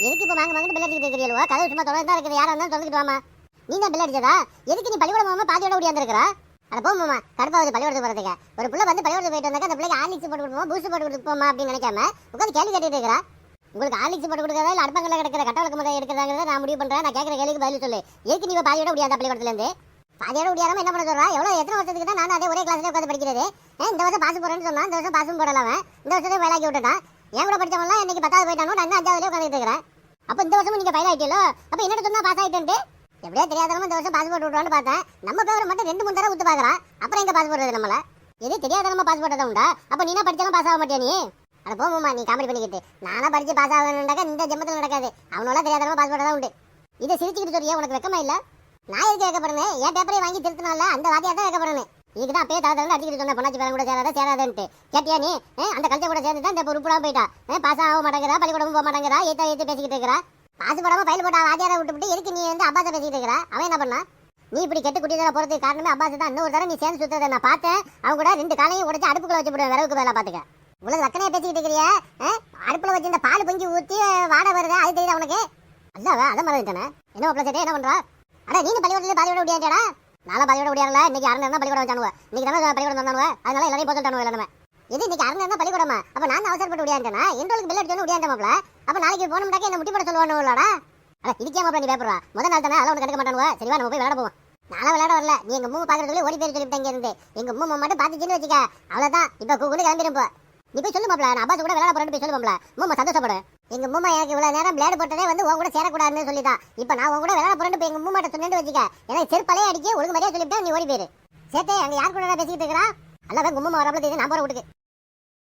எதுக்கு இப்ப வாங்க பெல் அடிச்சிட்டு இருக்கீங்களோ? கதவு சும்மா தொடர்ந்து இருக்குது, யாரா இருந்தாலும் தொடர்ந்துட்டு வாமா. நீ தான் பெல் அடிச்சதா? எதுக்கு நீ பள்ளிக்கூடம் போகாம பாதியோட ஓடியாந்துருக்கா? அட போமாமா, கடுப்பாவது பள்ளிக்கூடத்துக்கு போறதுக்கு. ஒரு புள்ள வந்து பள்ளிக்கூடத்துக்கு போயிட்டு வந்தாக்க அந்த பிள்ளைக்கு ஹார்லிக்ஸ் போட்டு கொடுப்போமா, பூஸ்ட் போட்டு கொடுப்போமா அப்படின்னு நினைக்காம உட்காந்து கேள்வி கேட்டுட்டு இருக்கா. உங்களுக்கு ஹார்லிக்ஸ் போட்டு கொடுக்கறதா இல்ல அடுப்பங்கள்ல கிடக்கிற கட்டவளக்கு முறை எடுக்கிறதாங்கிறத நான் முடிவு பண்றேன். நான் கேட்கிற கேள்விக்கு பதில் சொல்லு. எதுக்கு நீ பாதியோட ஓடியாந்தா பள்ளிக்கூடத்துல இருந்து? பாதியோட ஓடியாம என்ன பண்ண சொல்றா? எத்தனை வருஷத்துக்கு தான் நான் அதே ஒரே கிளாஸ்ல உட்காந்து படிக்கிறது? இந்த வருஷம் பாஸ் போறேன்னு சொன்னா இந்த வருஷம் பாஸும் போடலாம். இந்த வருஷத்தை வேலைக்கு விட்டுட்டான். என் கூட படிச்சவங்களாம் இன்னைக்கு 10வது போயிட்டானோ, நான் 5வது உட்காந்துட்டு இருக்கிறேன். அப்ப இந்த வருஷமும் நீங்க ஃபைல் ஆயிட்டீங்களோ? அப்ப என்ன சொன்னா பாஸ் ஆயிட்டேன்ட்டு எப்படியே தெரியாதவங்க இந்த வருஷம் பாஸ்போர்ட் விட்டுவான்னு பார்த்தேன். நம்ம பேரை மட்டும் 2-3 தடவை ஊத்து பாக்குறான். அப்புறம் எங்க பாஸ்போர்ட் வருது நம்மள? எது தெரியாதவங்க பாஸ்போர்ட் தான் உண்டா? அப்ப நீனா படிச்சாலும் பாஸ் ஆக மாட்டியா நீ? அட போமா, நீ காமெடி பண்ணிக்கிட்டு. நானா படிச்சு பாஸ் ஆகணும்னாக்கா இந்த ஜென்மத்தில் நடக்காது. அவனோட தெரியாதவங்க பாஸ்போர்ட் தான் உண்டு. இதை சிரிச்சுக்கிட்டு சொல்றியா? உனக்கு வெக்கமா இல்ல? நான் எதுக்கு வைக்கப்படுறேன்? என் பேப்பரை வாங்கி திருத்தினால அந்த வாத்தியா தான் வைக்கப்படுறேன். இதுதான் அப்பயே தலை அடிச்சுட்டு சொன்ன பொண்ணாச்சி பேரன் கூட சேராதுன்ட்டு. கேட்டியா நீ? அந்த கல்ச்சர் கூட சேர்ந்து தான் இந்த உருப்படா போயிட்டா. பாஸ் ஆக மாட்டேங்கிறா, பள்ளிக்கூடமும் போக மாட்டேங்கிறா, ஏத்து பேசிக்கிட்டு இருக்கிறா. பாஸ் போடாம ஃபைல் போட்டா வாத்தியாரை விட்டுவிட்டு எதுக்கு நீ வந்து அப்பாச பேசிக்கிட்டு இருக்கிறா? அவன் என்ன பண்ணா? நீ இப்படி கெட்டு குட்டியில போறதுக்கு காரணமே அப்பாஸ் தான். இன்னொரு தடவை நீ சேர்ந்து சுத்ததை நான் பார்த்தேன். அவங்க கூட 2 காலையும் உடைச்சு அடுப்புக்குள்ள வச்சு போடுவேன், விறகுக்கு வேலை பாத்துக்க. இவ்வளவு லக்கனையா பேசிக்கிட்டு இருக்கிறியா? அடுப்புல வச்சு இந்த பால் பொங்கி ஊத்தி வாட வருது, அது தெரியுது அவனுக்கு? அல்லாவ அதை மறந்துட்டானே. என்ன மாப்பிள்ள சேட்டே, என்ன பண்றா? அட நீங்க பள்ளிக்கூடத்துல பாதியோட ஓடியாச்சேடா? நாளா பாதியோட ஓடியாரல. இன்னைக்கு 6 நேரம் பள்ளிக்கூடம் வச்சானுவ. இன்னைக்கு தானே பள்ளிக்கூடம் வந்தானுவ, அதனால எல்லாரையும் போட்டுட்டானுவ. எல்லாமே இது இன்னைக்கு 6 நேரம் பள்ளிக்கூடமா? அப்ப நான் அவசரப்பட்டு ஓடியாண்டேனா? எங்களுக்கு பெல் அடிச்சோன்னு ஓடியாண்ட மாப்பிள்ள. அப்ப நாளைக்கு போனோம்னாக்க என்ன முட்டி போட சொல்லுவானுவலடா? அட இதுக்கே மாப்பிள்ள நீ பேப்பரா? முதல் நாள் தானே, அதெல்லாம் உனக்கு கண்டுக்க மாட்டானுவ. சரிவா, நம்ம போய் விளையாட போவோம். நானும் விளையாட வரல. நீ எங்க மூணு பாக்குறதுல ஓடி பேர் சொல்லிவிட்டு இங்க இருந்து எங்க மூணு மட்டும் பாத்துச்சுன்னு வச்சுக்க, அவ்வளவுதான். இப்ப கூப்பிட்டு கிளம்பிடும். போ நீ போய் சொல்லு மாப்பிள்ள, நான் அப்பாஸ் கூட விளையாட போறேன்னு போய் சொல்லு மாப்பிள்ள. மூமா சந்தோஷப்படு. எங்க மூமா எனக்கு இவ்வளவு நேரம் பிளேடு போட்டதே வந்து உன் கூட சேரக்கூடாதுன்னு சொல்லிதான். இப்ப நான் உன் கூட விளையாட போறேன்னு போய் எங்க மூமாட்ட சொன்னு வச்சுக்க, எனக்கு செருப்பலையே அடிக்க ஒழுங்கு மாதிரியா சொல்லிவிட்டா நீ ஓடி போயிரு. சேட்டே, அங்க யார் கூட பேசிக்கிட்டு இருக்கிறா? அல்லவே கும்பமா வரப்பல தெரியுது, நான் போற வீட்டுக்கு.